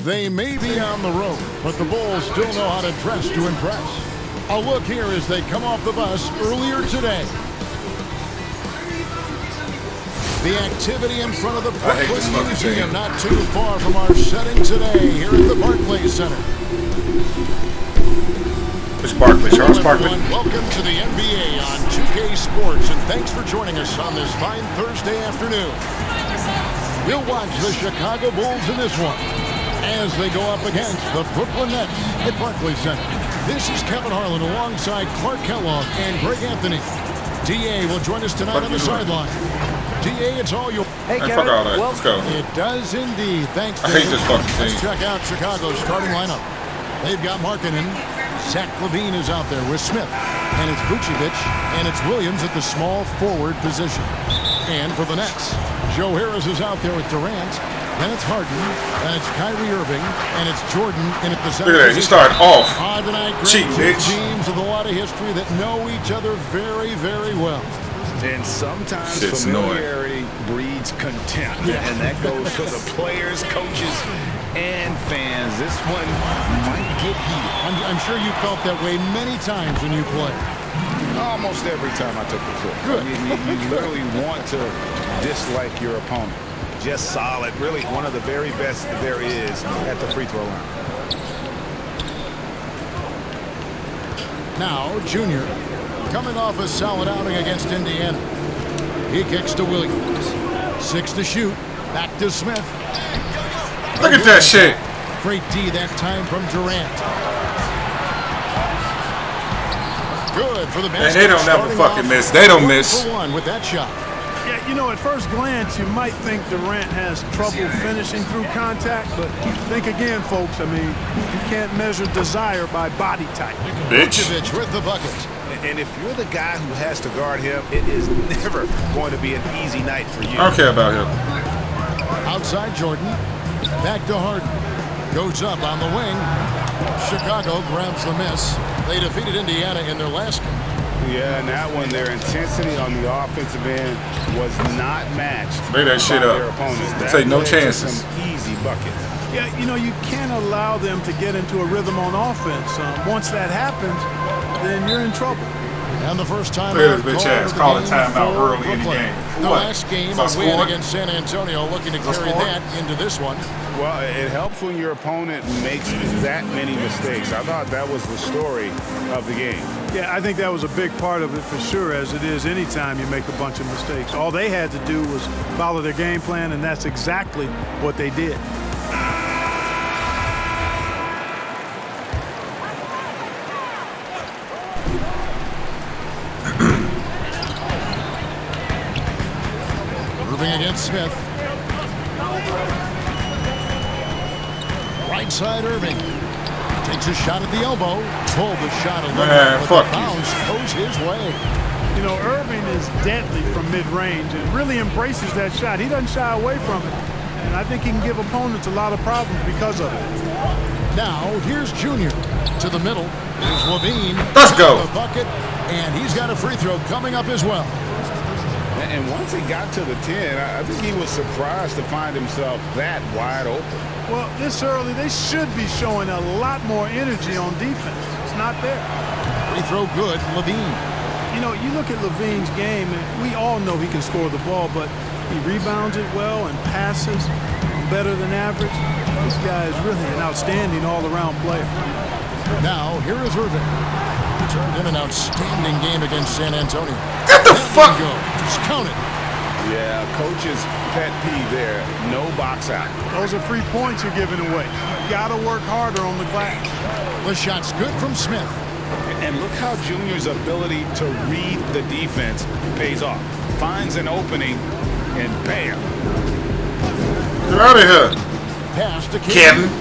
They may be on the road, but the Bulls still know how to dress to impress. A look here as they come off the bus earlier today. The activity in front of the Brooklyn Museum, not too far from our setting today here at the Barclays Center. It's Barkley, Charles Barkley. Welcome to the NBA on 2K Sports, and thanks for joining us on this fine Thursday afternoon. We'll watch the Chicago Bulls in this one as they go up against the Brooklyn Nets at Barclays Center. This is Kevin Harlan alongside Clark Kellogg and Greg Anthony. DA will join us tonight on the sideline. DA, it's all yours. Hey, Kevin. Fuck all that. Let's go. It does indeed. Thanks, I hate this fucking team. Let's check out Chicago's starting lineup. They've got Markkanen. Zach LaVine is out there with Smith. And it's Vucevic. And it's Williams at the small forward position. And for the Nets, Joe Harris is out there with Durant. Then it's Harden. Then it's Kyrie Irving. And it's Jordan in at the center. Look at that. He started off. Cheap, bitch. Teams with a lot of history that know each other very, very well. And sometimes familiarity breeds contempt. Yeah. And that goes for the players, coaches, and fans. This one might get heated. I'm sure you felt that way many times when you played. Almost every time I took the floor. Good. I mean, you literally want to dislike your opponent. Just solid. Really one of the very best there is at the free throw line. Now, Junior, coming off a solid outing against Indiana. He kicks to Williams. 6 to shoot. Back to Smith. Look at that shit. Great D that time from Durant. Good for the basket. And they don't never fucking miss. They don't miss. 1 with that shot. Yeah, you know, at first glance, you might think Durant has trouble finishing through contact, but think again, folks. I mean, you can't measure desire by body type. Bitch. Vucevic with the bucket. And if you're the guy who has to guard him, it is never going to be an easy night for you. I don't care about him. Outside Jordan. Back to Harden. Goes up on the wing. Chicago grabs the miss. They defeated Indiana in their last game. Yeah, and that one, their intensity on the offensive end was not matched. Lay that shit up. Their opponents. Take no chances. Some easy buckets. Yeah, you know, you can't allow them to get into a rhythm on offense. Once that happens, then you're in trouble. And the first time look at this bitch ass calling timeout early in the game. The last game, a win against San Antonio, looking to carry that into this one. Well, it helps when your opponent makes that many mistakes. I thought that was the story of the game. Yeah, I think that was a big part of it for sure, as it is anytime you make a bunch of mistakes. All they had to do was follow their game plan, and that's exactly what they did. Irving against Smith. Right side Irving. Takes a shot at the elbow. Pulled the shot a little bit. Fuck the bounce goes his way. You know, Irving is deadly from mid-range and really embraces that shot. He doesn't shy away from it. And I think he can give opponents a lot of problems because of it. Now, here's Junior. To the middle. Here's LaVine. Let's go. The bucket. And he's got a free throw coming up as well. And once he got to the 10, I think he was surprised to find himself that wide open. Well, this early, they should be showing a lot more energy on defense. It's not there. Free throw good, LaVine. You know, you look at LaVine's game, and we all know he can score the ball, but he rebounds it well and passes better than average. This guy is really an outstanding all-around player. Now, here is Irving. Turned in an outstanding game against San Antonio. Get the fuck! Just count it. Yeah, coach's pet peeve there. No box out. Those are free points you're giving away. You got to work harder on the glass. The shot's good from Smith. And look how Junior's ability to read the defense pays off. Finds an opening, and bam. Get out of here. Pass to Kevin.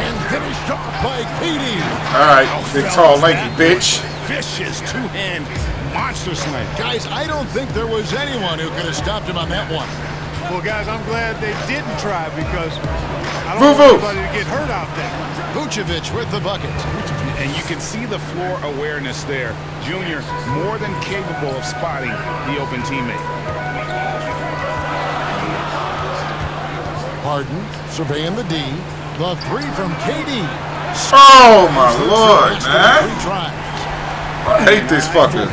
And finished off by Katie. All right, big, tall, lanky bitch. Vicious two-hand monster slam. Guys, I don't think there was anyone who could have stopped him on that one. Well, guys, I'm glad they didn't try because I don't want anybody to get hurt out there. Vucevic with the bucket. And you can see the floor awareness there. Junior more than capable of spotting the open teammate. Harden surveying the D. The three from KD. Oh my lord, man! I hate this fucker.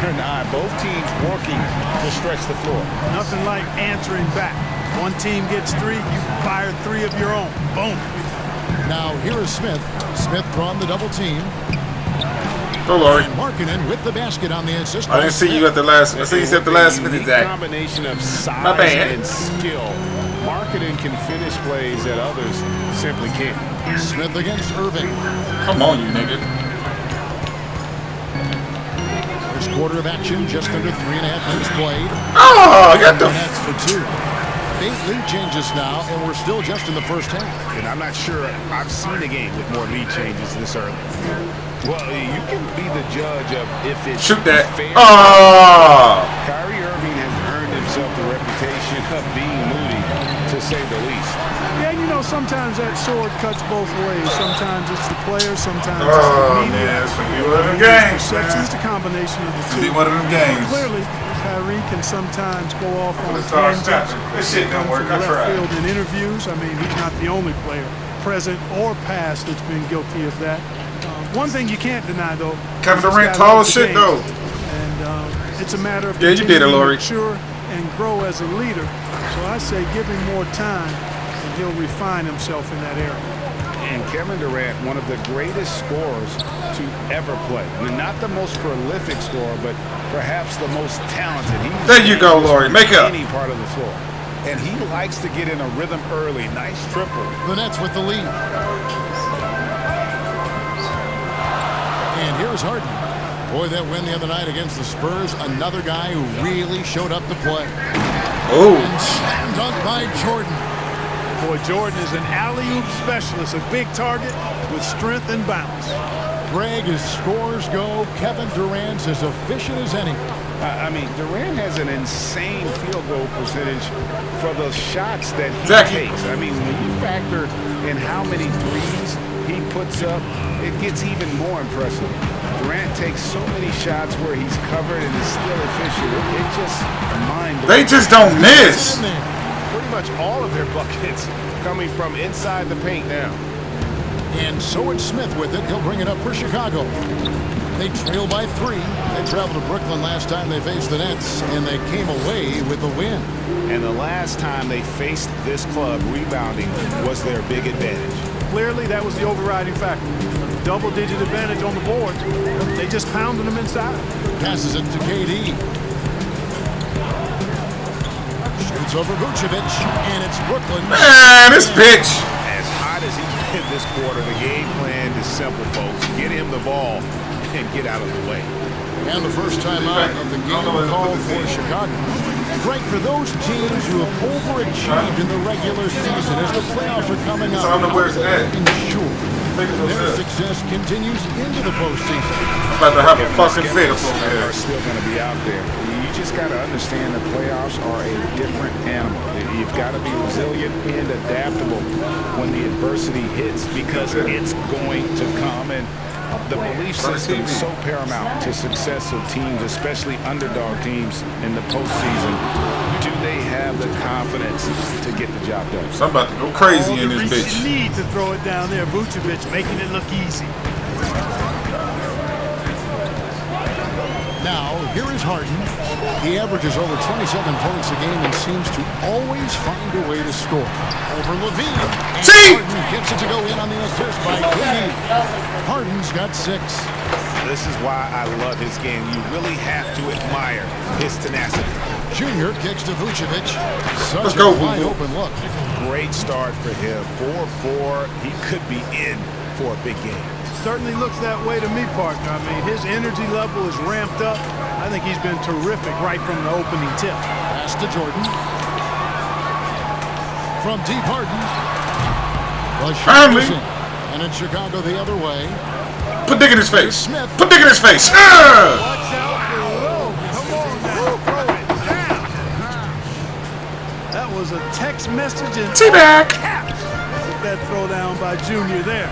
Both teams working to stretch the floor. Nothing like answering back. One team gets three, you fire three of your own. Boom. Now here is Smith. Smith drawing the double team. Go, Laurie. Markkanen with the basket on the assist. I didn't see you at the last. I see you at the last minute, Zach. Combination of size My bad. and skill. Markkanen can finish plays that others simply can't. Smith against Irving. Come on, you nigga. First quarter of action, just under 3.5 minutes played. Oh, I got the. That's for two. 8 lead changes now, and we're still just in the first half. And I'm not sure I've seen a game with more lead changes this early. Well, you can be the judge of if it's Shoot that. fair. Oh. Kyrie Irving has earned himself the reputation of being moody, to say the least. Yeah, you know, sometimes that sword cuts both ways. Sometimes it's the player, sometimes it's the Oh media. man, it's gonna be one of them games, Perception is man. a combination of the It's two. gonna be one of them games. Clearly, Kyrie can sometimes go off on Let's start tangents. snapping. This shit don't work. I Left tried. field in interviews. I mean, he's not the only player, present or past, that's been guilty of that. One thing you can't deny, though, Kevin this Durant guy tall loves as the shit, game. though. And it's a matter of Yeah, you did it, continuing to Laurie. mature and grow as a leader. So I say give him more time, and he'll refine himself in that area. And Kevin Durant, one of the greatest scorers to ever play. I mean, not the most prolific scorer, but perhaps the most talented. There you go, Laurie. Make up. Any part of the floor. And he likes to get in a rhythm early. Nice triple. The Nets with the lead. And here's Harden. Boy, that win the other night against the Spurs, another guy who really showed up to play. Oh. And slam dunk by Jordan. Boy, Jordan is an alley-oop specialist, a big target with strength and bounce. Greg, as scores go, Kevin Durant's as efficient as any. I mean, Durant has an insane field goal percentage for the shots that he Zachy. takes. I mean, when you factor in how many threes he puts up, it gets even more impressive. Durant takes so many shots where he's covered and is still efficient. It just mind-blowing. They just don't miss. In there. Pretty much all of their buckets coming from inside the paint now. And so it's Smith with it. He'll bring it up for Chicago. They trail by 3. They traveled to Brooklyn last time they faced the Nets, and they came away with a win. And the last time they faced this club, rebounding was their big advantage. Clearly, that was the overriding factor. Double-digit advantage on the boards. They just pounded them inside. Passes it to KD. Shoots over Vucevic, and it's Brooklyn. Man, this bitch. As hot as he's been this quarter, the game plan is simple, folks. Get him the ball and get out of the way. And the first time out of the game called for Chicago. Right, for those teams who have overachieved in the regular season as the playoffs are coming up, So I don't know where's that. ensure Think it was their good. success continues into the postseason. I'm about to have a fucking fit up over Are here. still going to be out there. You just got to understand the playoffs are a different animal. You've got to be resilient and adaptable when the adversity hits because it's going to come. And the belief system is so paramount to success of teams, especially underdog teams in the postseason. Do they have the confidence to get the job done? So I'm about to go crazy All in the this recent bitch. need to throw it down there. Vucevic making it look easy. Now, here is Harden. He averages over 27 points a game and seems to always find a way to score. Over Levine. And See? Harden gets it to go in on the assist by KD. Harden's got 6. This is why I love his game. You really have to admire his tenacity. Junior kicks to Vucevic. Such Let's go, a wide Vucevic. open look. Great start for him. 4-4. He could be in for a big game. Certainly looks that way to me, partner. I mean, his energy level is ramped up. I think he's been terrific right from the opening tip. Pass to Jordan. From deep, Harden. The shot Finally. is in. And in Chicago the other way. Put dick in his face. Smith. Put dick in his face. Watch out below. Come on now. Throw it down. That was a text message in T-back. caps. That throw down by Junior there.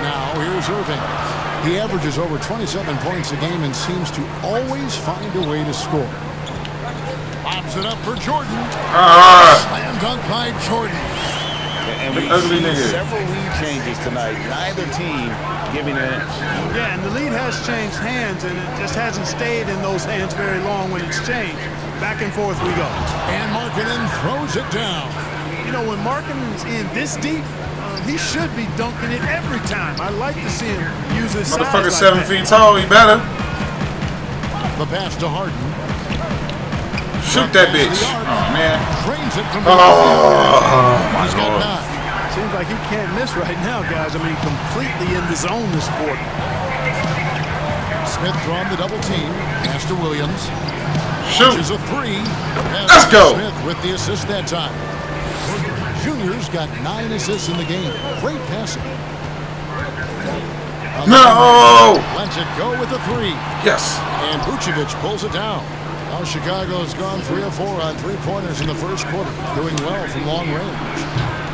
Now here's Irving. He averages over 27 points a game and seems to always find a way to score. Pops it up for Jordan. Slam dunk by Jordan. And we've seen several lead changes tonight. Neither team giving an inch. Yeah, and the lead has changed hands, and it just hasn't stayed in those hands very long when it's changed. Back and forth we go. And Markkanen throws it down. You know, when Markkanen's in this deep, he should be dunking it every time. I like to see him use his size. Motherfucker 7 feet tall, he better. The pass to Harden. Shoot that bitch. Oh, man. Trains it from Oh, my He's got Lord. 9. Seems like he can't miss right now, guys. I mean, completely in the zone this quarter. Smith drawing the double team. Pass to Williams. Shoot. Is a 3. Let's go. Smith with the assist that time. Junior's got 9 assists in the game. Great passing. No. Lets it go with a 3. Yes. And Vucevic pulls it down. Now Chicago's gone 3 of 4 on 3-pointers in the first quarter. Doing well from long range.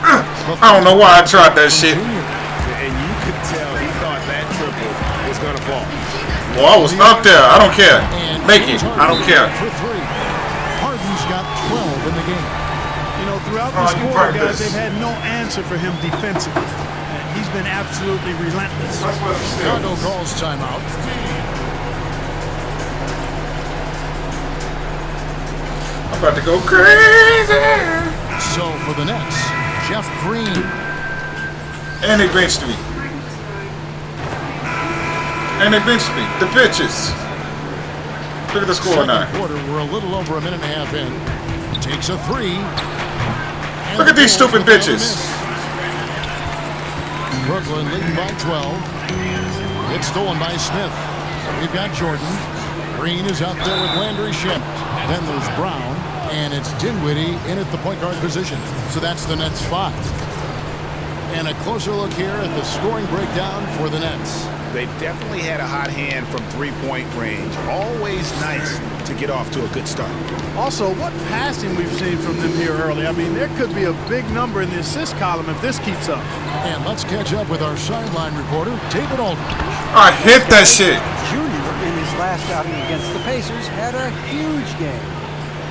I don't know why I tried that shit. And you could tell he thought that triple was going to fall. Well, I was up there. I don't care. Make it. I don't care. For 3. Harden's got 12 in the game. You know, throughout this quarter, guys, they've had no answer for him defensively. And he's been absolutely relentless. Chicago calls timeout. I'm about to go crazy. So for the Nets, Jeff Green. And they benched me. And they benched me. The bitches. Look at the score now. Second quarter, we're a little over a minute and a half in. Takes a 3. Look at these stupid bitches. Brooklyn leading by 12. It's stolen by Smith. We've got Jordan. Green is out there with Landry Shamet. Then there's Brown. And it's Dinwiddie in at the point guard position. So that's the Nets 5. And a closer look here at the scoring breakdown for the Nets. They've definitely had a hot hand from three-point range. Always nice to get off to a good start. Also, what passing we've seen from them here early. I mean, there could be a big number in the assist column if this keeps up. And let's catch up with our sideline reporter, David Aldridge. I hit that shit. Junior, in his last outing against the Pacers, had a huge game.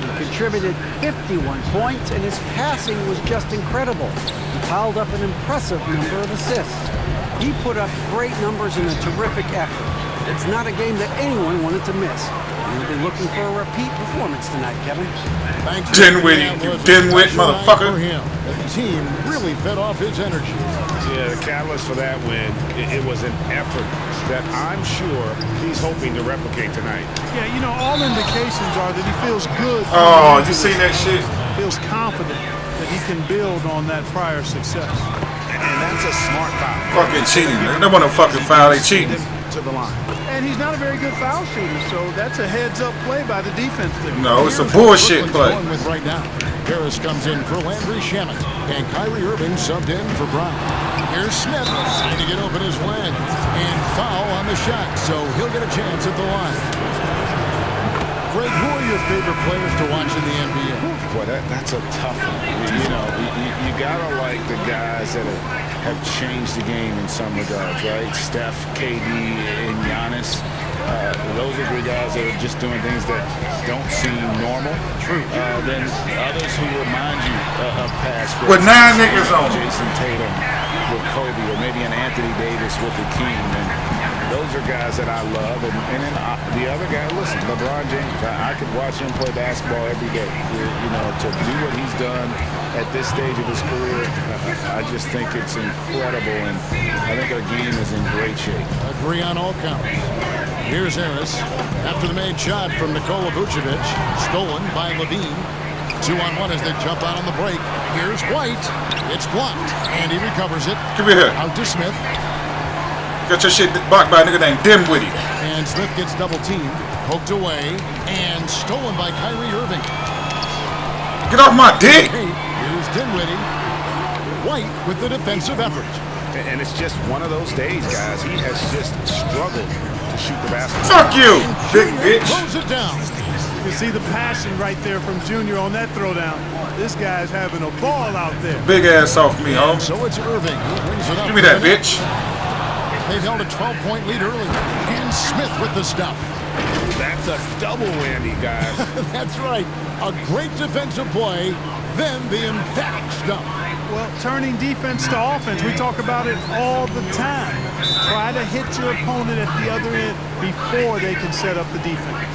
He contributed 51 points, and his passing was just incredible. He piled up an impressive number of assists. He put up great numbers in a terrific effort. It's not a game that anyone wanted to miss. We'll be looking for a repeat performance tonight, Kevin. Thanks. Dinwiddie, you dimwit motherfucker. The team really fed off his energy. Yeah, the catalyst for that win, it was an effort that I'm sure he's hoping to replicate tonight. Yeah, you know, all indications are that he feels good. Oh, you see that shit? Feels confident that he can build on that prior success. And that's a smart foul. Fucking cheating. They want to fucking foul. They cheating. To the line. And he's not a very good foul shooter, so that's a heads-up play by the defense there. No, it's a bullshit play. Going with right now. Harris comes in for Landry Shamet, and Kyrie Irving subbed in for Brown. Here's Smith trying to get open his leg, and foul on the shot, so he'll get a chance at the line. Greg, who are your favorite players to watch in the NBA? Boy, that's a tough one. You know, you gotta like the guys that have changed the game in some regards, right? Steph, KD, and Giannis. Those are the guys that are just doing things that don't seem normal. True. Then others who remind you of past. With 9 niggas on. Jason Tatum with Kobe, or maybe an Anthony Davis with the team. And those are guys that I love. And then the other guy, listen, LeBron James, I could watch him play basketball every day. You know, to do what he's done at this stage of his career, I just think it's incredible. And I think our game is in great shape. Agree on all counts. Here's Harris after the made shot from Nikola Vucevic, stolen by Levine. 2-on-1 as they jump out on the break. Here's White. It's blocked, and he recovers it. Give me here. Out to Smith. Got your shit blocked by a nigga named Dinwiddie. And Smith gets double-teamed, poked away, and stolen by Kyrie Irving. Get off my dick. Here's Dinwiddie. White with the defensive effort. And it's just one of those days, guys. He has just struggled to shoot the basketball. Fuck you, big bitch. Throws it down. You can see the passion right there from Junior on that throwdown. This guy's having a ball out there. Big ass off me, homie. So it's Irving who brings it up. Give me that, bitch. They've held a 12-point lead early. And Smith with the stuff. That's a double whammy, guys. That's right. A great defensive play, then the emphatic stuff. Well, turning defense to offense, we talk about it all the time. Try to hit your opponent at the other end before they can set up the defense.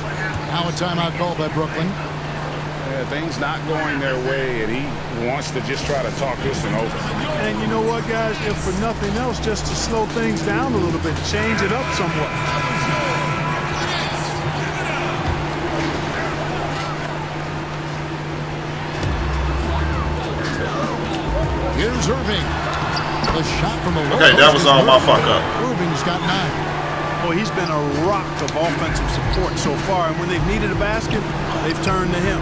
Now a timeout called by Brooklyn. Yeah, things not going their way, and he wants to just try to talk this one over. And you know what, guys? If for nothing else, just to slow things down a little bit, change it up somewhat. Here's Irving. The shot from the low. Okay, that was all my fuck up. Irving's got 9. Well, he's been a rock of offensive support so far, and when they've needed a basket, they've turned to him.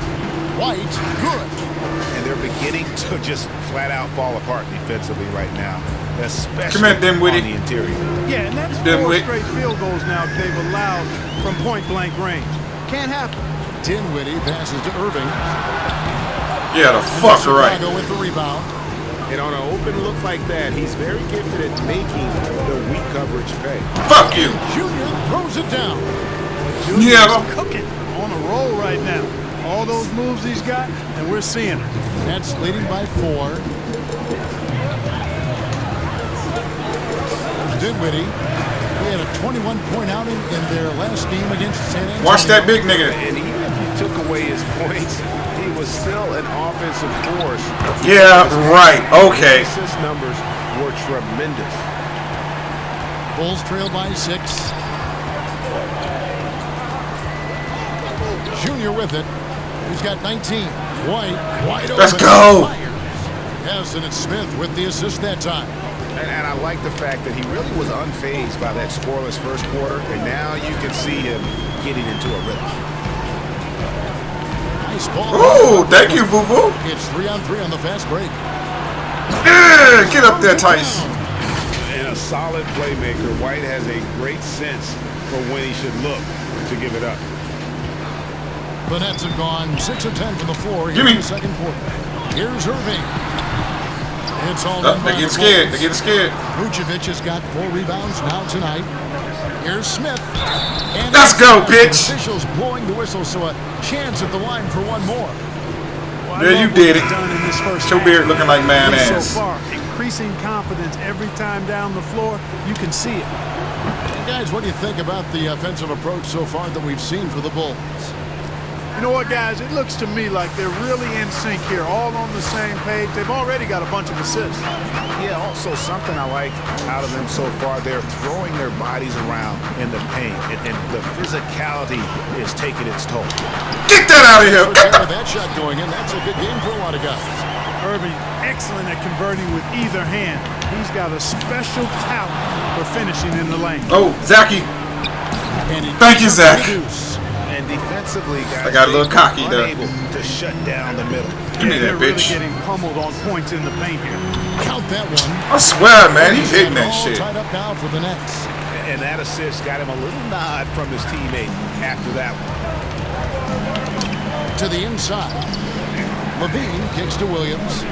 White, good. And they're beginning to just flat out fall apart defensively right now, especially Come here, on the interior. Yeah, and that's 4 straight field goals now they've allowed from point-blank range. Can't happen. Dinwiddie passes to Irving. Yeah, the fuck right. Chicago with the rebound. And on an open look like that, he's very gifted at making the weak coverage pay. Fuck you. Junior throws it down. Yeah. Cooking on a roll right now. All those moves he's got, and we're seeing it. Nets leading by 4. Dinwiddie. He had a 21-point outing in their last game against San Antonio. Watch that big nigga. And even if you took away his points, he was still an offensive force. Yeah, right. Okay. His assist numbers were tremendous. Bulls trail by 6. Junior with it. He's got 19. White open. Let's go. Yes, and it's Smith with the assist that time. And I like the fact that he really was unfazed by that scoreless first quarter, and now you can see him getting into a rhythm. Nice ball. Ooh, thank you, Boo Boo. It's 3-on-3 on the fast break. Yeah, get up there, Tice. And a solid playmaker, White has a great sense for when he should look to give it up. The Nets have gone 6 of 10 from the floor here Give me. in the second quarter. Here's Irving. It's all Oh, done they by getting the scared. Bulls. They getting scared. Vucevic has got 4 rebounds now tonight. Here's Smith. And Let's go, bitch. Officials blowing the whistle, so a chance at the line for one more. Well, Yeah, you did it. Done in this first Your half. beard looking like man So ass. far, increasing confidence every time down the floor. You can see it. Guys, what do you think about the offensive approach so far that we've seen for the Bulls? You know what, guys? It looks to me like they're really in sync here, all on the same page. They've already got a bunch of assists. Yeah, also something I like out of them so far, they're throwing their bodies around in the paint, and the physicality is taking its toll. Get that out of here. With that shot going in, that's a good game for a lot of guys. Irving, excellent at converting with either hand. He's got a special talent for finishing in the lane. Oh, Zachy. And he Thank you, Zach. And defensively, guys, I got a little cocky there. unable to shut down the middle. Give me They're that really bitch. getting pummeled on points in the paint here. Count that one. I swear, man, he's hitting that All shit. tied up now for the Nets. And that assist got him a little nod from his teammate after that one. To the inside. Levine kicks to Williams.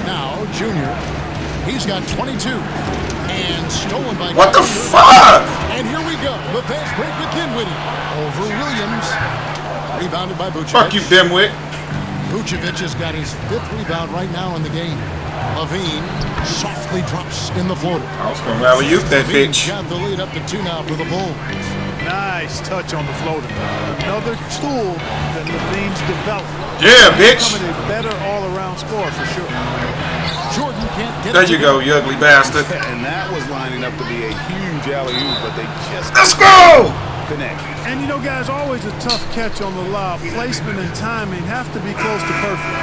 Now, Junior. He's got 22. And stolen by... What the fuck? And here we go. The fast break with Dinwiddie. Over Williams. Rebounded by Vucevic. Fuck you, dimwit. Vucevic has got his 5th rebound right now in the game. Levine softly drops in the floater. I was gonna rally you, that Levine's bitch. got the lead up to 2 now for the Bulls. Nice touch on the floater. Another tool that Levine's developed. Yeah, bitch. Becoming a better all-around scorer for sure. Jordan can't get There it you go, you ugly bastard. And that was lining up to be a huge alley-oop, but they just Let's go! connect. And you know, guys, always a tough catch on the lob. Placement and timing have to be close to perfect.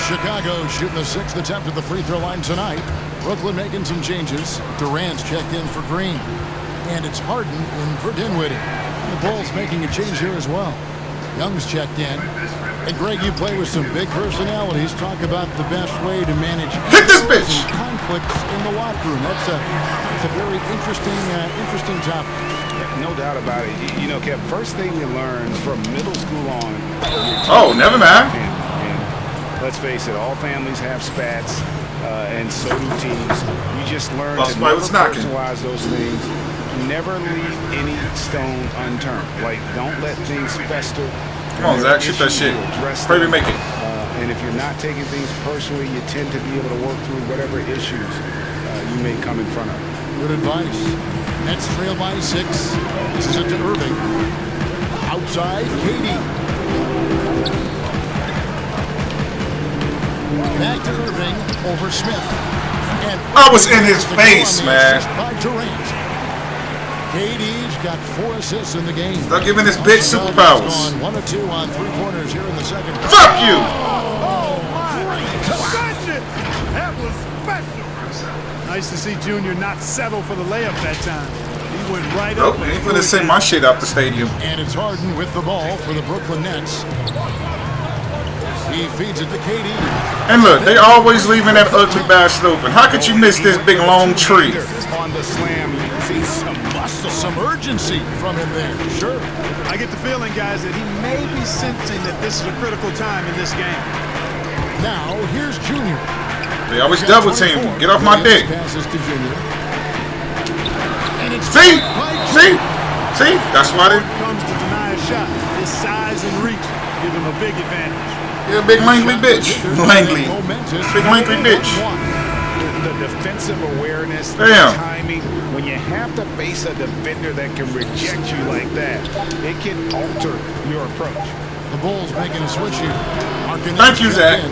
Chicago shooting the 6th attempt at the free throw line tonight. Brooklyn making some changes. Durant's checked in for Green. And it's Harden in for Dinwiddie. And the Bulls making a change here as well. Young's checked in. And Greg, you play with some big personalities. Talk about the best way to manage Hit this bitch! conflicts in the locker room. That's a very interesting topic. No doubt about it. You know, Kev, first thing you learn from middle school on. Oh, never mind. And let's face it, all families have spats, and so do teams. You just learn Lost to by never what's knocking. personalize those things. Never leave any stone unturned. Like, don't let things fester. Come on, Zach, shoot that shit. Pray we make it. And if you're not taking things personally, you tend to be able to work through whatever issues you may come in front of. Good advice. Nets trail by 6. This is it to Irving. Outside, Katie. Back to Irving over Smith. And I was in his face, man. By Durant. Katie's got 4 assists in the game. Stop giving this bitch superpowers. 1 of 2 on 3 corners here in the second. Fuck you! Oh, my. That was special. Nice to see Junior not settle for the layup that time. He went right up. Nope, ain't finna send my shit out the stadium. And it's Harden with the ball for the Brooklyn Nets. He feeds it to Katie. And look, they always leaving that ugly bastard open. How could you miss this big long tree? On the slam, you can see some muscle, some urgency from him there. Sure. I get the feeling, guys, that he may be sensing that this is a critical time in this game. Now, here's Junior. They always double team. Get off my dick. Passes to Junior. And it's See? That's why they comes to deny a shot. His size and reach give him a big advantage. You're a big lanky bitch. Lanky. Big lanky bitch. The defensive awareness, the Damn. timing, when you have to face a defender that can reject you like that, it can alter your approach. The Bulls making a switch here. Thank you, Zach.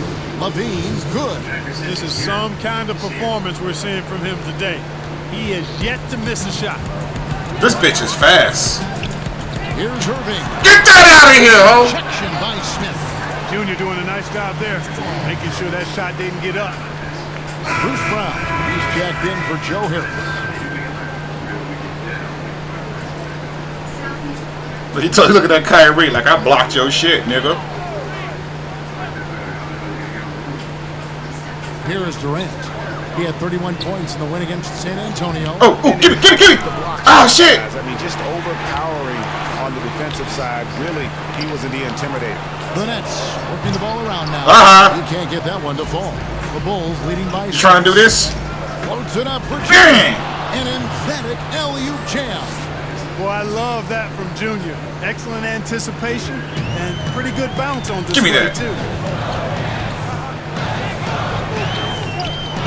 Levine's good. This is some kind of performance we're seeing from him today. He has yet to miss a shot. This bitch is fast. Here's Irving. Get that out of here, ho! Rejection by Smith. Junior doing a nice job there, making sure that shot didn't get up. Bruce Brown. He's jacked in for Joe Harris. He told you, look at that Kyrie, like I blocked your shit, nigga. Here is Durant. He had 31 points in the win against San Antonio. Oh, give me! Oh, shit! I mean, just overpowering on the defensive side. Really, he wasn't the intimidator. The Nets working the ball around now. You can't get that one to fall. The Bulls leading by 6. Trying to do this? Floats it up for Bang! An emphatic alley-oop jam. Boy, I love that from Junior. Excellent anticipation and pretty good bounce on display, Give me that. too.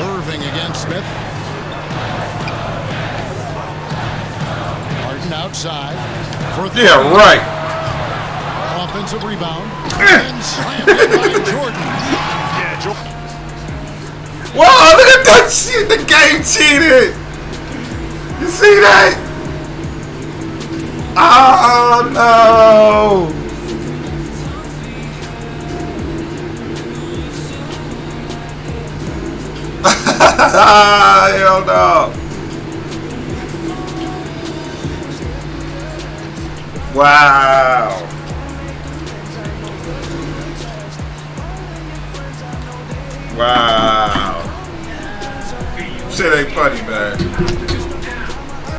Irving against Smith. Harden outside. For Yeah, right. Offensive rebound. And slammed in by Jordan. Yeah, Jordan. Whoa, look at that shit. The game cheated. You see that? Oh, no. Hell no. Wow. Wow. Shit ain't funny, man.